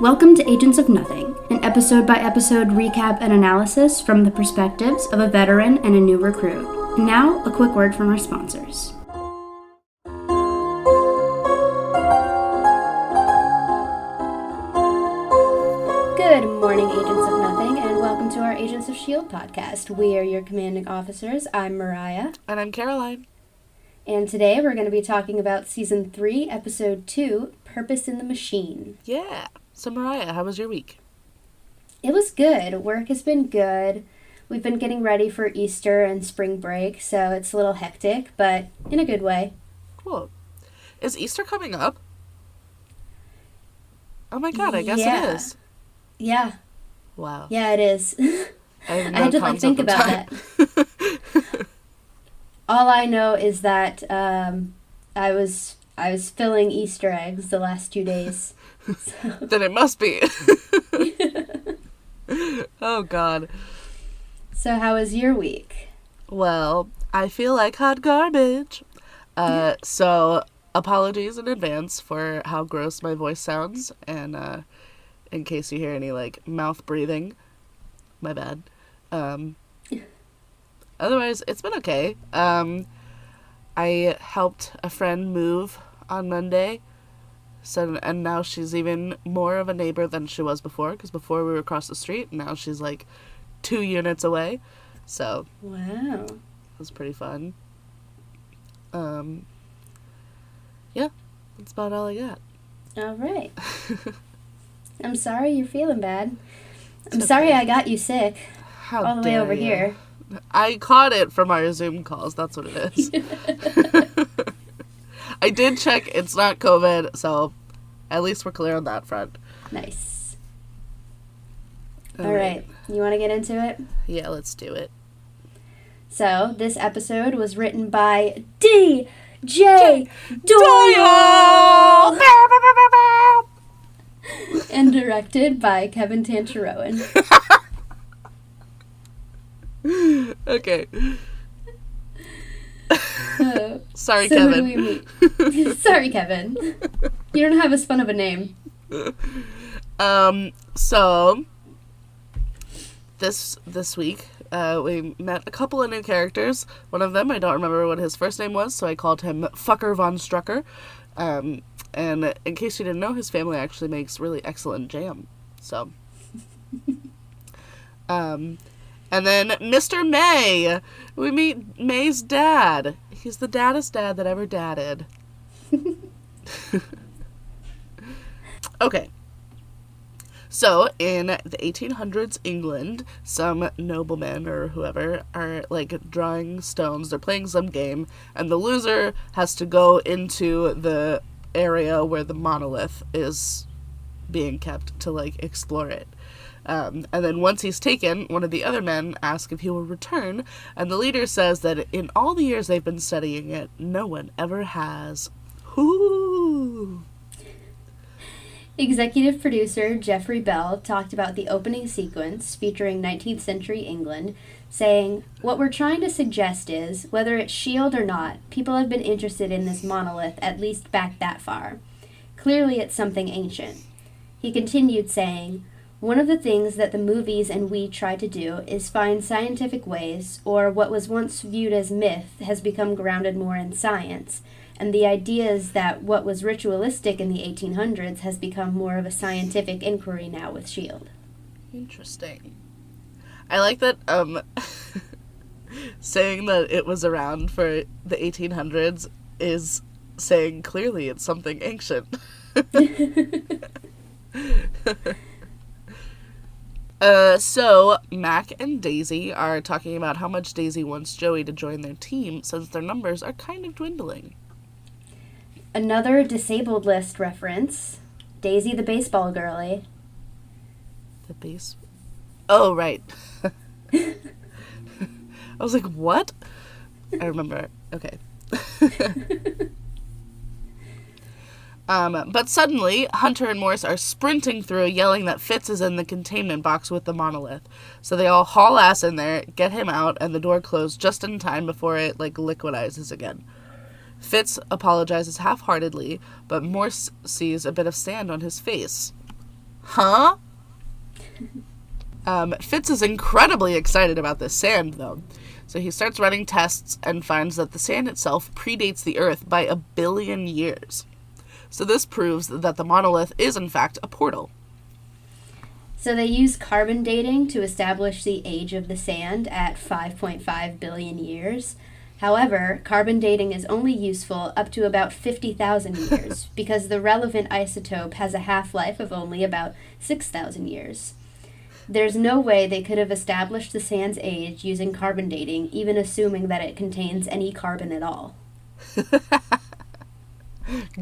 Welcome to Agents of Nothing, an episode-by-episode recap and analysis from the perspectives of a veteran and a new recruit. And now, a quick word from our sponsors. Good morning, Agents of Nothing, and welcome to our Agents of S.H.I.E.L.D. podcast. We are your commanding officers. I'm Mariah. And I'm Caroline. And today we're going to be talking about Season 3, Episode 2, Purpose in the Machine. Yeah. So, Mariah, how was your week? It was good. Work has been good. We've been getting ready for Easter and spring break, so it's a little hectic, but in a good way. Cool. Is Easter coming up? Oh my god, I guess it is. Yeah. Wow. Yeah, it is. I have no I had to think about that. All I know is that I was filling Easter eggs the last 2 days. So. Then it must be. Oh god. So how was your week? Well, I feel like hot garbage. So apologies in advance for how gross my voice sounds, and in case you hear any mouth breathing, my bad. Otherwise, it's been okay. I helped a friend move on Monday, and now she's even more of a neighbor than she was before, because before we were across the street, and now she's 2 units away. So, wow, it was pretty fun. Yeah, that's about all I got. All right. I'm sorry you're feeling bad. I'm okay. Sorry I got you sick. How all the way over here. I caught it from our Zoom calls. That's what it is. I did check. It's not COVID, so at least we're clear on that front. Nice. All right. You want to get into it? Yeah, let's do it. So, this episode was written by DJ Doyle! And directed by Kevin Tancharoen. Okay. Sorry, so Kevin. Who do we meet? Sorry, Kevin. You don't have as fun of a name. So this week, we met a couple of new characters. One of them, I don't remember what his first name was, so I called him Fucker Von Strucker. And in case you didn't know, his family actually makes really excellent jam. So, and then Mr. May. We meet May's dad. He's the daddest dad that ever dadded. Okay. So, in the 1800s England, some noblemen or whoever are, drawing stones. They're playing some game, and the loser has to go into the area where the monolith is being kept to, explore it. And then once he's taken, one of the other men asks if he will return, and the leader says that in all the years they've been studying it, no one ever has. Whoo! Executive producer Jeffrey Bell talked about the opening sequence featuring 19th century England, saying, "What we're trying to suggest is, whether it's S.H.I.E.L.D. or not, people have been interested in this monolith at least back that far. Clearly it's something ancient." He continued saying, "One of the things that the movies and we try to do is find scientific ways, or what was once viewed as myth has become grounded more in science, and the idea is that what was ritualistic in the 1800s has become more of a scientific inquiry now with S.H.I.E.L.D. Interesting. I like that, saying that it was around for the 1800s is saying clearly it's something ancient. So Mac and Daisy are talking about how much Daisy wants Joey to join their team since their numbers are kind of dwindling. Another disabled list reference. Daisy the baseball girlie. Oh, right. I was like, what? I remember. Okay. But suddenly, Hunter and Morse are sprinting through, yelling that Fitz is in the containment box with the monolith. So they all haul ass in there, get him out, and the door closed just in time before it, liquidizes again. Fitz apologizes half-heartedly, but Morse sees a bit of sand on his face. Huh? Fitz is incredibly excited about this sand, though. So he starts running tests and finds that the sand itself predates the Earth by 1 billion years. So this proves that the monolith is, in fact, a portal. So they use carbon dating to establish the age of the sand at 5.5 billion years. However, carbon dating is only useful up to about 50,000 years because the relevant isotope has a half-life of only about 6,000 years. There's no way they could have established the sand's age using carbon dating, even assuming that it contains any carbon at all.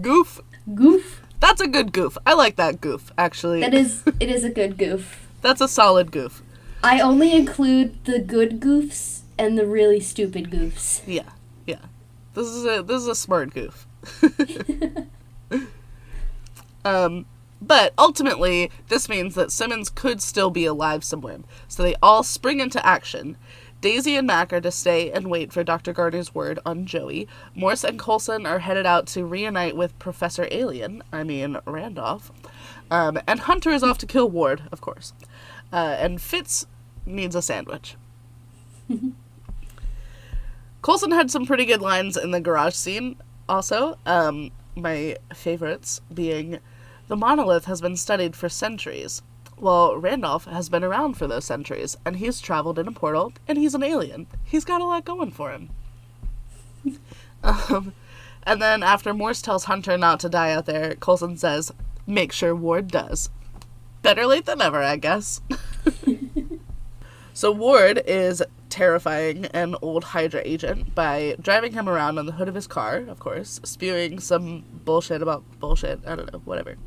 Goof. Goof. That's a good goof. I like that goof, actually. It is a good goof. That's a solid goof. I only include the good goofs and the really stupid goofs. Yeah. This is a smart goof. But ultimately, this means that Simmons could still be alive somewhere. So they all spring into action. Daisy and Mac are to stay and wait for Dr. Gardner's word on Joey. Morse and Coulson are headed out to reunite with Professor Randolph. And Hunter is off to kill Ward, of course. And Fitz needs a sandwich. Coulson had some pretty good lines in the garage scene, also. My favorites being, the monolith has been studied for centuries. Well, Randolph has been around for those centuries, and he's traveled in a portal, and he's an alien. He's got a lot going for him. And then after Morse tells Hunter not to die out there, Coulson says, make sure Ward does. Better late than never, I guess. So Ward is terrifying an old Hydra agent by driving him around on the hood of his car, of course, spewing some bullshit about bullshit. I don't know, whatever.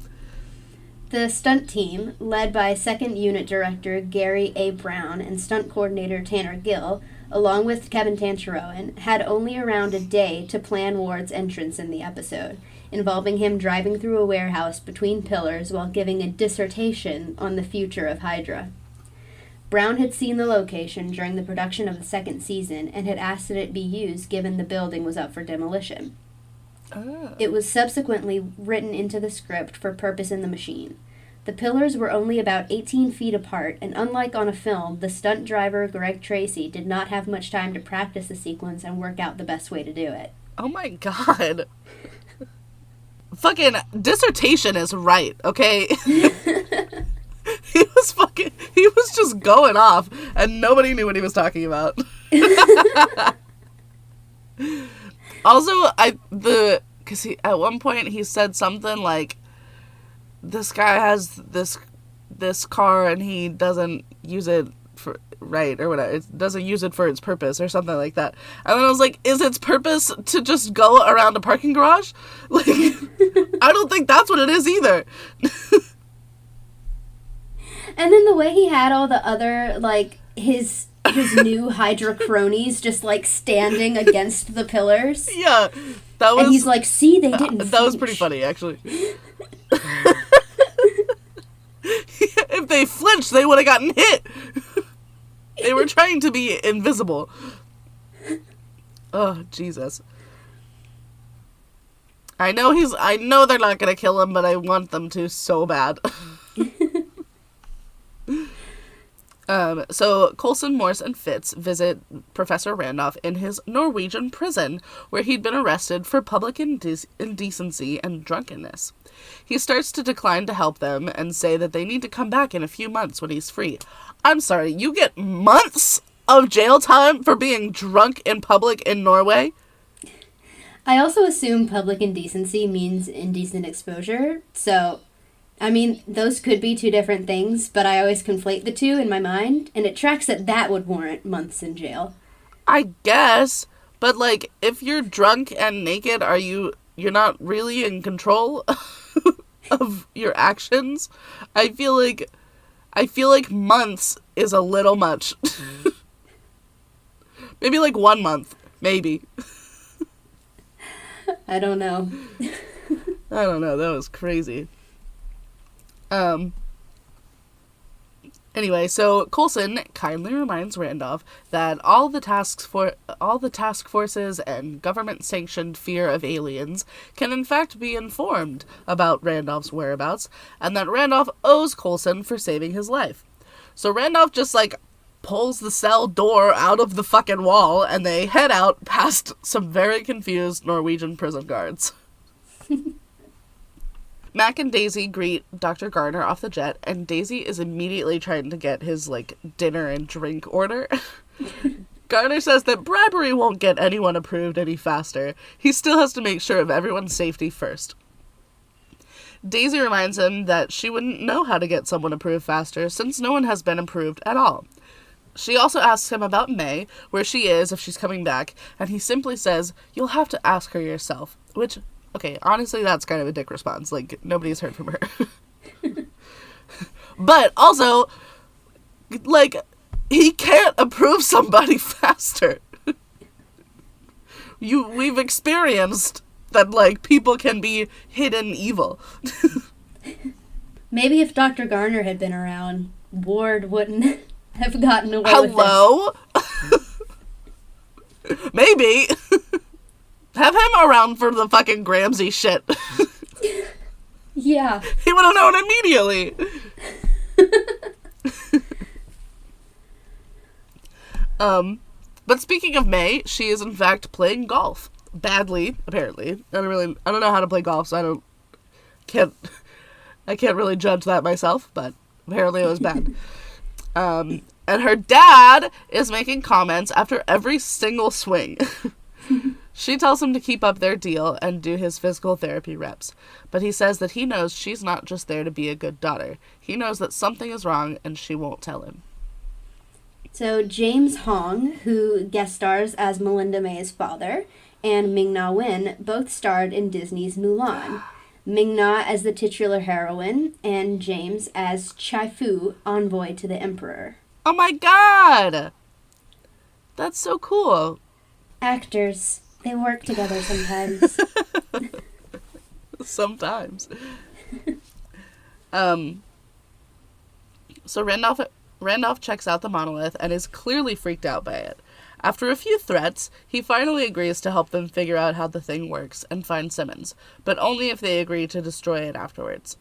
The stunt team, led by 2nd Unit Director Gary A. Brown and stunt coordinator Tanner Gill, along with Kevin Tancherowen, had only around a day to plan Ward's entrance in the episode, involving him driving through a warehouse between pillars while giving a dissertation on the future of Hydra. Brown had seen the location during the production of the 2nd season and had asked that it be used given the building was up for demolition. Oh. It was subsequently written into the script for purpose in the machine. The pillars were only about 18 feet apart, and unlike on a film, the stunt driver Greg Tracy did not have much time to practice the sequence and work out the best way to do it. Oh my god. Fucking dissertation is right, okay? He was just going off, and nobody knew what he was talking about. Also, because at one point he said something like, this guy has this car and he doesn't use it for right or whatever. It doesn't use it for its purpose or something like that. And then I was like, is its purpose to just go around a parking garage? Like, I don't think that's what it is either. And then the way he had all the other, like, his new Hydra cronies just, like, standing against the pillars. Yeah, that was... And he's like, see, they didn't that was pretty funny, actually. If they flinched, they would have gotten hit. They were trying to be invisible. Oh, Jesus. I know they're not gonna kill him, but I want them to so bad. So Coulson, Morse, and Fitz visit Professor Randolph in his Norwegian prison, where he'd been arrested for public indecency and drunkenness. He starts to decline to help them and say that they need to come back in a few months when he's free. I'm sorry, you get months of jail time for being drunk in public in Norway? I also assume public indecency means indecent exposure, so... I mean, those could be two different things, but I always conflate the two in my mind, and it tracks that would warrant months in jail. I guess, but, like, if you're drunk and naked, you're not really in control of your actions? I feel like months is a little much. Maybe, like, 1 month. Maybe. I don't know. I don't know, that was crazy. Anyway, so Coulson kindly reminds Randolph that all the task forces and government-sanctioned fear of aliens can in fact be informed about Randolph's whereabouts, and that Randolph owes Coulson for saving his life. So Randolph just, pulls the cell door out of the fucking wall, and they head out past some very confused Norwegian prison guards. Mac and Daisy greet Dr. Garner off the jet, and Daisy is immediately trying to get his, dinner and drink order. Garner says that bribery won't get anyone approved any faster. He still has to make sure of everyone's safety first. Daisy reminds him that she wouldn't know how to get someone approved faster, since no one has been approved at all. She also asks him about May, where she is, if she's coming back, and he simply says, "You'll have to ask her yourself," which... Okay, honestly, that's kind of a dick response. Nobody's heard from her. But also, he can't approve somebody faster. We've experienced that, people can be hidden evil. Maybe if Dr. Garner had been around, Ward wouldn't have gotten away with it. Hello? Maybe. Have him around for the fucking Gramsci shit. Yeah. He would have known immediately. But speaking of May, she is in fact playing golf. Badly, apparently. I don't know how to play golf, so I can't really judge that myself, but apparently it was bad. And her dad is making comments after every single swing. She tells him to keep up their deal and do his physical therapy reps, but he says that he knows she's not just there to be a good daughter. He knows that something is wrong and she won't tell him. So James Hong, who guest stars as Melinda May's father, and Ming-Na Wen both starred in Disney's Mulan. Ming-Na as the titular heroine, and James as Chai-Fu, envoy to the emperor. Oh my god! That's so cool. Actors. They work together sometimes. Sometimes. So Randolph checks out the monolith and is clearly freaked out by it. After a few threats, he finally agrees to help them figure out how the thing works and find Simmons, but only if they agree to destroy it afterwards.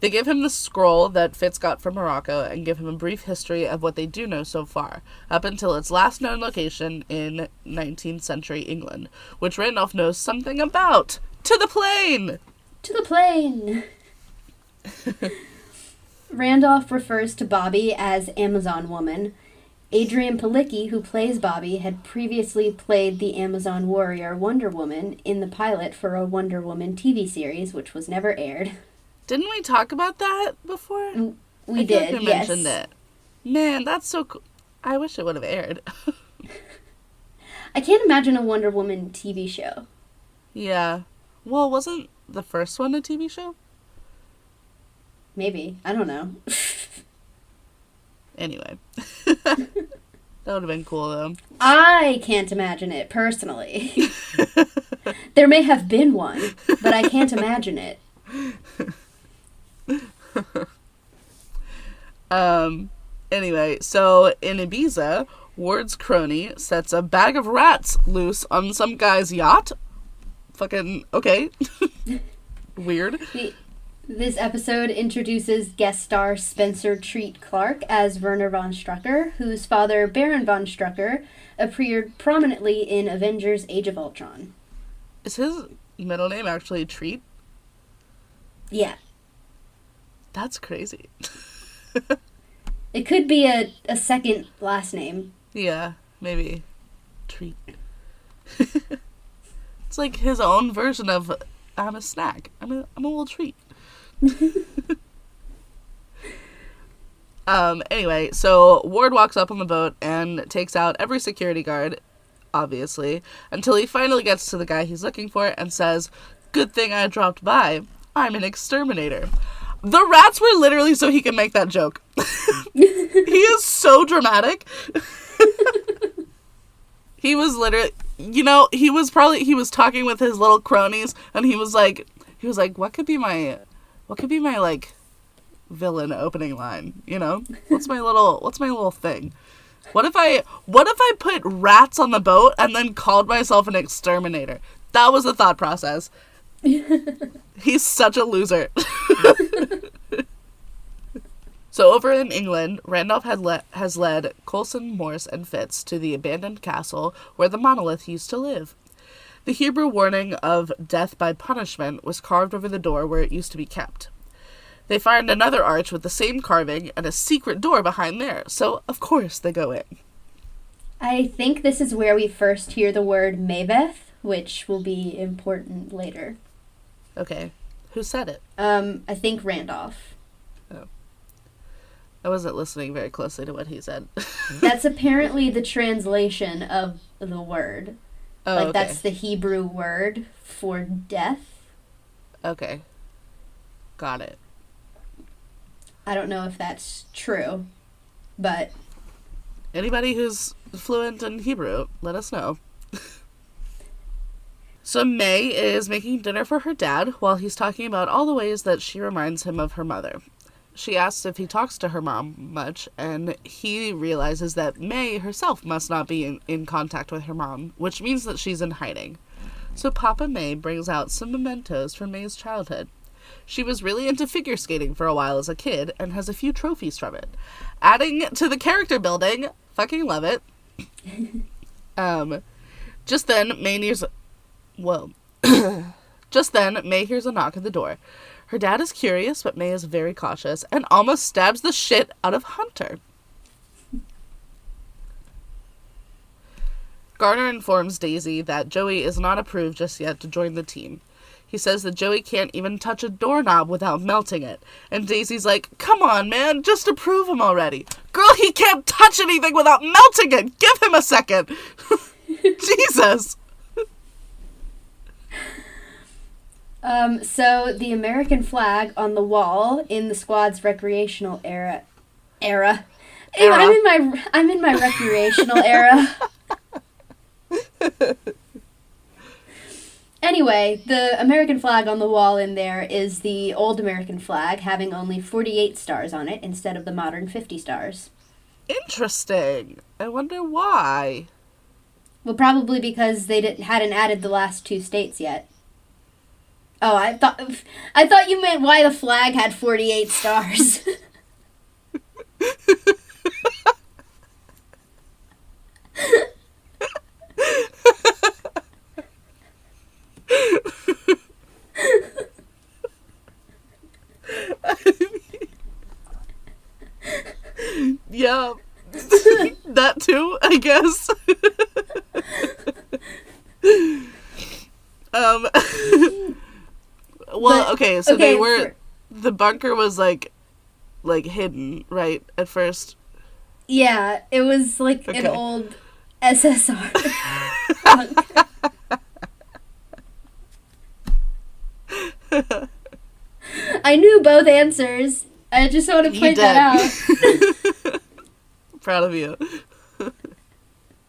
They give him the scroll that Fitz got from Morocco and give him a brief history of what they do know so far, up until its last known location in 19th century England, which Randolph knows something about. To the plane! To the plane! Randolph refers to Bobby as Amazon Woman. Adrian Palicki, who plays Bobby, had previously played the Amazon warrior Wonder Woman in the pilot for a Wonder Woman TV series, which was never aired. Didn't we talk about that before? We did, like we yes. mentioned it. Man, that's so cool. I wish it would have aired. I can't imagine a Wonder Woman TV show. Yeah. Well, wasn't the first one a TV show? Maybe. I don't know. Anyway. That would have been cool, though. I can't imagine it, personally. There may have been one, but I can't imagine it. Anyway, so in Ibiza, Ward's crony sets a bag of rats loose on some guy's yacht. Fucking, okay. Weird. This episode introduces guest star Spencer Treat Clark as Werner von Strucker, whose father, Baron von Strucker, appeared prominently in Avengers Age of Ultron. Is his middle name actually Treat? Yeah. That's crazy. It could be a second last name. Yeah, maybe. Treat. It's like his own version of I'm a snack. I'm a little treat. Anyway, so Ward walks up on the boat and takes out every security guard, obviously, until he finally gets to the guy he's looking for and says, "Good thing I dropped by. I'm an exterminator." The rats were literally so he can make that joke. He is so dramatic. He was literally, he was talking with his little cronies, and he was like, what could be my, like, villain opening line, you know? What's my little thing? What if I put rats on the boat and then called myself an exterminator? That was the thought process. He's such a loser. So over in England, Randolph has led Coulson, Morse, and Fitz to the abandoned castle where the monolith used to live. The Hebrew warning of death by punishment was carved over the door where it used to be kept. They find another arch with the same carving and a secret door behind there, so of course they go in. I think this is where we first hear the word Maveth, which will be important later. Okay. Who said it? I think Randolph. Oh. I wasn't listening very closely to what he said. That's apparently the translation of the word. Oh, like, okay. that's the Hebrew word for death. Okay. Got it. I don't know if that's true, but... Anybody who's fluent in Hebrew, let us know. So May is making dinner for her dad while he's talking about all the ways that she reminds him of her mother. She asks if he talks to her mom much, and he realizes that May herself must not be in contact with her mom, which means that she's in hiding. So Papa May brings out some mementos from May's childhood. She was really into figure skating for a while as a kid, and has a few trophies from it. Adding to the character building, fucking love it. Just then, May hears a knock at the door. Her dad is curious, but May is very cautious and almost stabs the shit out of Hunter. Garner informs Daisy that Joey is not approved just yet to join the team. He says that Joey can't even touch a doorknob without melting it. And Daisy's like, come on, man, just approve him already. Girl, he can't touch anything without melting it. Give him a second. Jesus. So the American flag on the wall in the squad's recreational era. I'm in my recreational era. Anyway, the American flag on the wall in there is the old American flag, having only 48 stars on it instead of the modern 50 stars. Interesting. I wonder why. Well, probably because they hadn't added the last 2 states yet. Oh, I thought you meant why the flag had 48 stars. Yeah. That too, I guess. Well, okay, so they were... The bunker was, like hidden, right, at first? Yeah, it was, like, an old SSR bunker. I knew both answers. I just want to point that out. Proud of you.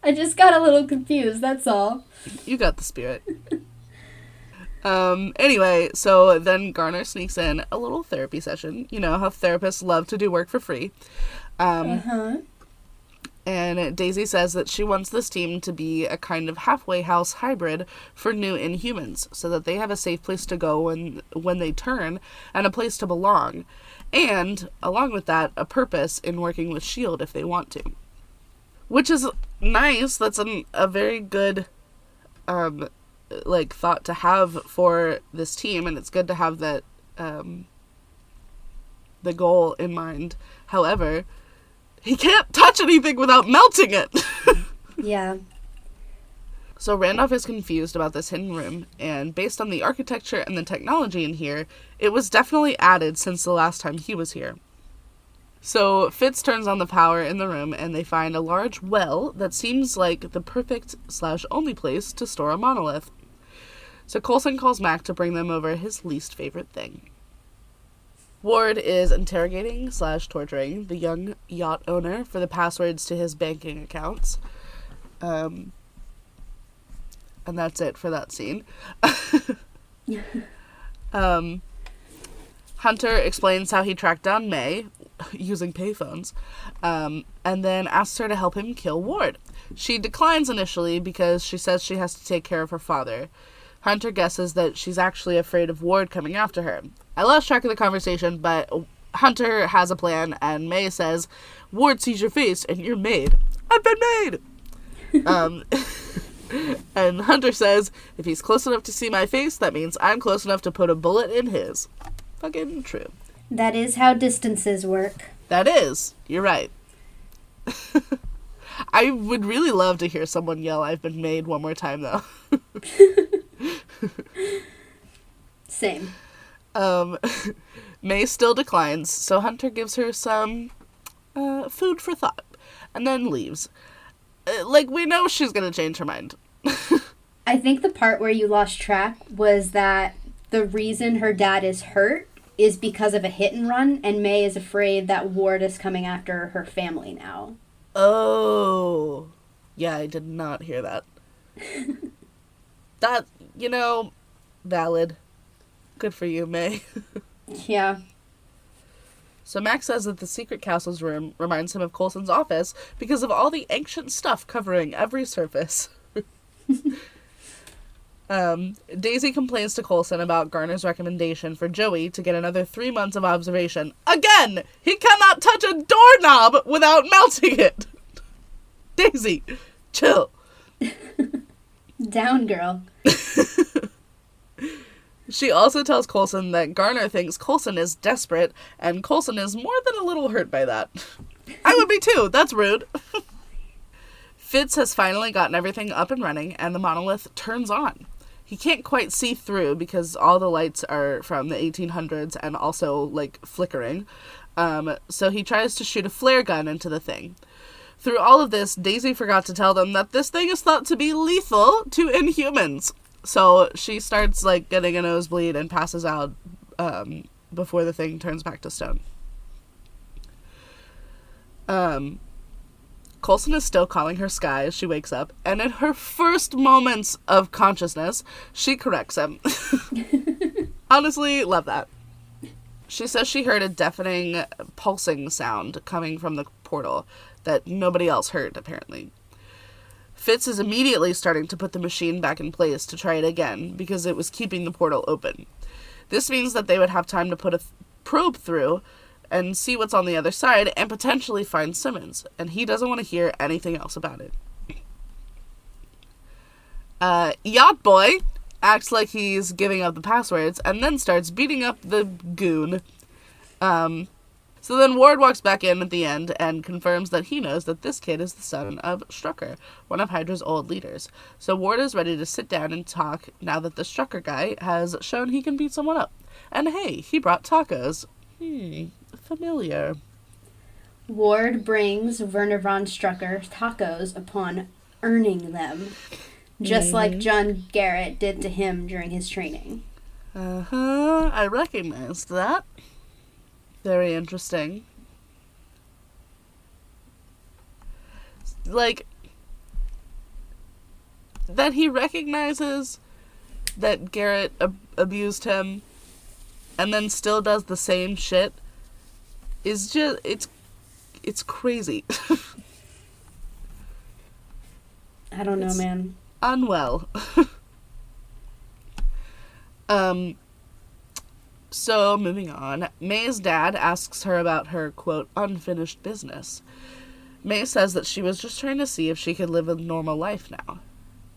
I just got a little confused, that's all. You got the spirit. Anyway, so then Garner sneaks in a little therapy session. You know how therapists love to do work for free. And Daisy says that she wants this team to be a kind of halfway house hybrid for new Inhumans, so that they have a safe place to go when they turn, and a place to belong. And, along with that, a purpose in working with S.H.I.E.L.D. if they want to. Which is nice. That's a very good, thought to have for this team, and it's good to have that, the goal in mind. However, he can't touch anything without melting it. Yeah. So Randolph is confused about this hidden room, and based on the architecture and the technology in here, it was definitely added since the last time he was here. So Fitz turns on the power in the room, and they find a large well that seems like the perfect/only place to store a monolith. So Coulson calls Mac to bring them over his least favorite thing. Ward is interrogating/torturing the young yacht owner for the passwords to his banking accounts. And that's it for that scene. Hunter explains how he tracked down May, using payphones, and then asks her to help him kill Ward. She declines initially because she says she has to take care of her father. Hunter guesses that she's actually afraid of Ward coming after her. I lost track of the conversation, but Hunter has a plan, and May says, Ward sees your face, and you're made. I've been made! And Hunter says, if he's close enough to see my face, that means I'm close enough to put a bullet in his. Fucking true. That is how distances work. That is. You're right. I would really love to hear someone yell, I've been made, one more time, though. Same. May still declines, so Hunter gives her some food for thought, and then leaves. We know she's gonna change her mind. I think the part where you lost track was that the reason her dad is hurt is because of a hit and run, and May is afraid that Ward is coming after her family now. Oh. Yeah, I did not hear that. That, valid. Good for you, May. Yeah. So Max says that the secret castle's room reminds him of Coulson's office because of all the ancient stuff covering every surface. Daisy complains to Coulson about Garner's recommendation for Joey to get another 3 months of observation. Again! He cannot touch a doorknob without melting it! Daisy, chill. Down, girl. She also tells Coulson that Garner thinks Coulson is desperate, and Coulson is more than a little hurt by that. I would be too. That's rude. Fitz has finally gotten everything up and running, and the monolith turns on. He can't quite see through because all the lights are from the 1800s and also, flickering. So he tries to shoot a flare gun into the thing. Through all of this, Daisy forgot to tell them that this thing is thought to be lethal to Inhumans. So she starts, getting a nosebleed and passes out before the thing turns back to stone. Coulson is still calling her Sky as she wakes up, and in her first moments of consciousness, she corrects him. Honestly, love that. She says she heard a deafening pulsing sound coming from the portal that nobody else heard, apparently. Fitz is immediately starting to put the machine back in place to try it again, because it was keeping the portal open. This means that they would have time to put a probe through and see what's on the other side and potentially find Simmons, and he doesn't want to hear anything else about it. Yacht Boy acts like he's giving up the passwords and then starts beating up the goon. So then Ward walks back in at the end and confirms that he knows that this kid is the son of Strucker, one of Hydra's old leaders. So Ward is ready to sit down and talk now that the Strucker guy has shown he can beat someone up. And hey, he brought tacos. Familiar. Ward brings Werner von Strucker tacos upon earning them, just like John Garrett did to him during his training. I recognized that. Very interesting. That he recognizes that Garrett abused him and then still does the same shit is just, it's crazy. I don't know, man. Unwell. So, moving on, May's dad asks her about her, quote, unfinished business. May says that she was just trying to see if she could live a normal life now.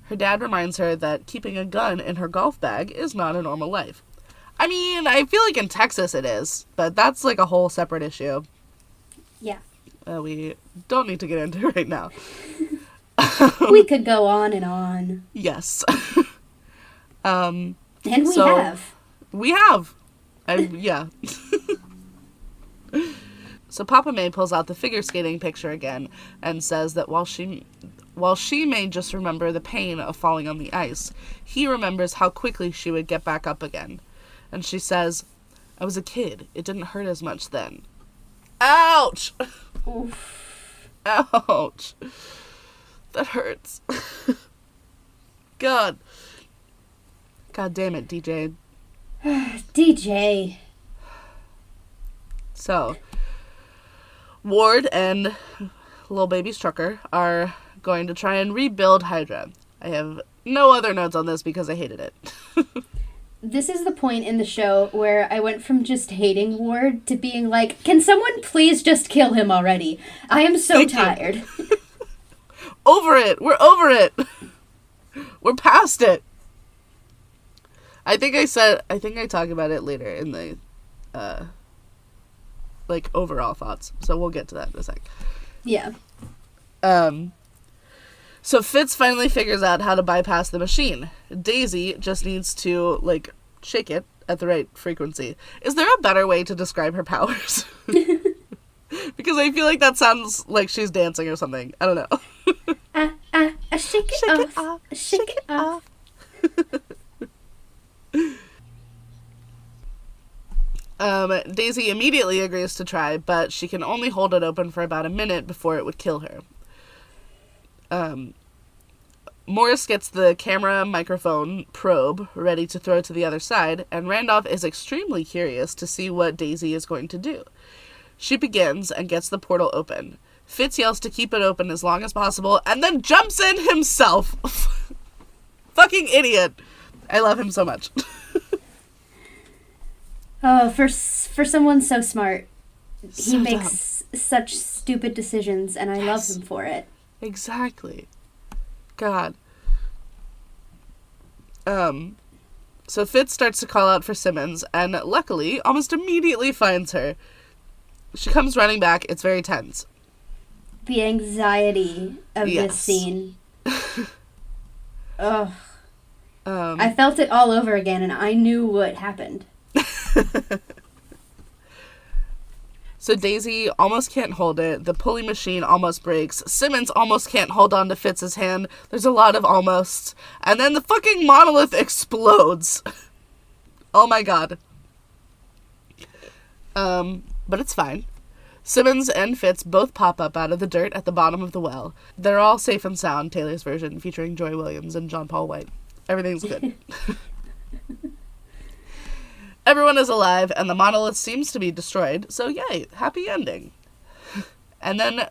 Her dad reminds her that keeping a gun in her golf bag is not a normal life. I mean, I feel like in Texas it is, but that's a whole separate issue. Yeah. We don't need to get into it right now. We could go on and on. Yes. And we have. We have. Yeah. So Papa May pulls out the figure skating picture again and says that while she may just remember the pain of falling on the ice, he remembers how quickly she would get back up again. And she says, I was a kid. It didn't hurt as much then. Ouch! Oof. Ouch. That hurts. God. God damn it, DJ. DJ. So, Ward and little baby Strucker are going to try and rebuild Hydra. I have no other notes on this because I hated it. This is the point in the show where I went from just hating Ward to being like, can someone please just kill him already? I am so tired. Over it. We're over it. We're past it. I think I talk about it later in the, overall thoughts. So we'll get to that in a sec. Yeah. So Fitz finally figures out how to bypass the machine. Daisy just needs to, shake it at the right frequency. Is there a better way to describe her powers? Because I feel like that sounds like she's dancing or something. I don't know. Shake it off. Shake it off. Daisy immediately agrees to try, but she can only hold it open for about a minute before it would kill her. Morris gets the camera microphone probe ready to throw to the other side, and Randolph is extremely curious to see what Daisy is going to do. She begins and gets the portal open. Fitz yells to keep it open as long as possible, and then jumps in himself. Fucking idiot. I love him so much. Oh, for someone so smart. So he makes such stupid decisions, and I love him for it. Exactly. God. So Fitz starts to call out for Simmons, and luckily, almost immediately finds her. She comes running back. It's very tense. The anxiety of this scene. Ugh. I felt it all over again, and I knew what happened. So Daisy almost can't hold it. The pulley machine almost breaks. Simmons almost can't hold on to Fitz's hand. There's a lot of almosts. And then the fucking monolith explodes. Oh my god. But it's fine. Simmons and Fitz both pop up out of the dirt at the bottom of the well. They're all safe and sound, Taylor's version, featuring Joy Williams and John Paul White. Everything's good. Everyone is alive, and the monolith seems to be destroyed, so yay, happy ending. And then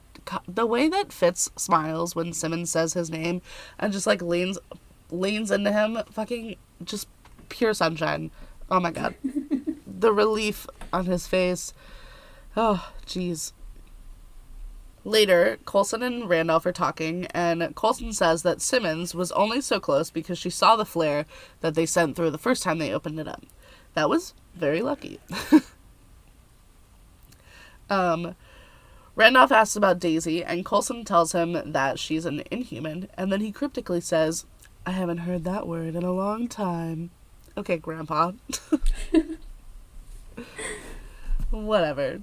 the way that Fitz smiles when Simmons says his name and just, leans into him, fucking just pure sunshine. Oh my god. The relief on his face. Oh, jeez. Later, Coulson and Randolph are talking, and Coulson says that Simmons was only so close because she saw the flare that they sent through the first time they opened it up. That was very lucky. Randolph asks about Daisy, and Coulson tells him that she's an Inhuman, and then he cryptically says, I haven't heard that word in a long time. Okay, Grandpa. Whatever.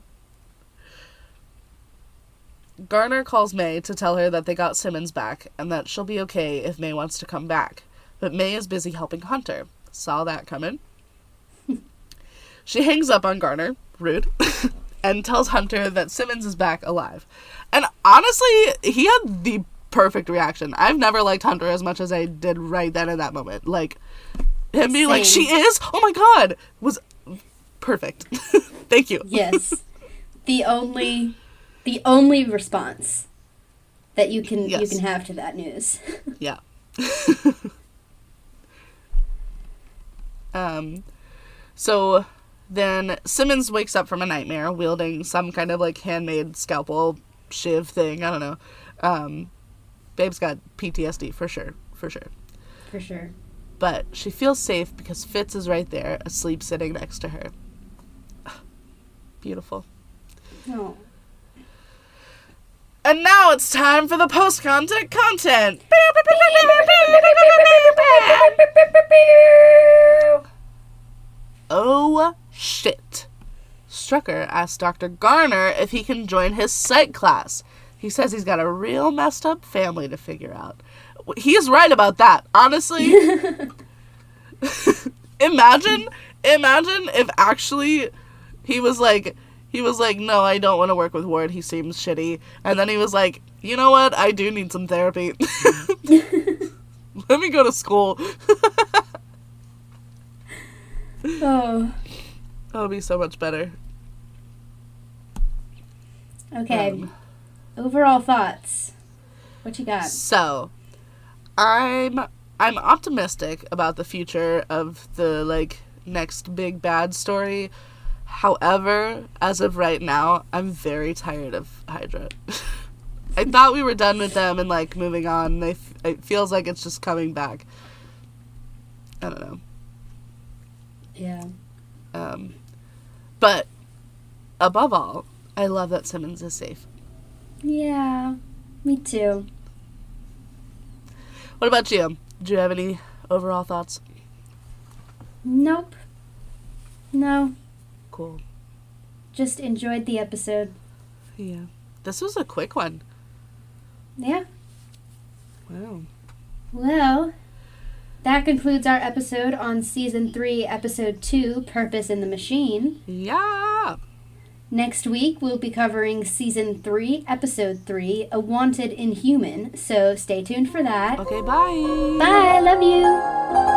Garner calls May to tell her that they got Simmons back, and that she'll be okay if May wants to come back. But May is busy helping Hunter. Saw that coming. She hangs up on Garner, rude, and tells Hunter that Simmons is back alive. And honestly, he had the perfect reaction. I've never liked Hunter as much as I did right then in that moment. Him being like, she is? Oh my god! Was perfect. Thank you. Yes. The only response that you can have to that news. Yeah. So then Simmons wakes up from a nightmare wielding some kind of handmade scalpel shiv thing. I don't know. Babe's got PTSD for sure. For sure. But she feels safe because Fitz is right there, asleep sitting next to her. Beautiful. Oh. And now it's time for the post-content content. Oh, shit. Strucker asks Dr. Garner if he can join his psych class. He says he's got a real messed up family to figure out. He is right about that. Honestly, imagine if actually he was like, no, I don't want to work with Ward. He seems shitty. And then he was like, you know what? I do need some therapy. Let me go to school. Oh. That'll be so much better. Okay. Overall thoughts. What you got? So, I'm optimistic about the future of the like next big bad story. However, as of right now, I'm very tired of Hydra. I thought we were done with them and like moving on. It feels like it's just coming back. I don't know. Yeah. But above all, I love that Simmons is safe. Yeah, me too. What about you? Do you have any overall thoughts? Nope. No. Cool. Just enjoyed the episode. Yeah. This was a quick one. Yeah. Wow. Well, that concludes our episode on Season 3, Episode 2, Purpose in the Machine. Yeah. Next week, we'll be covering Season 3, Episode 3, A Wanted Inhuman, so stay tuned for that. Okay, bye. Bye, love you.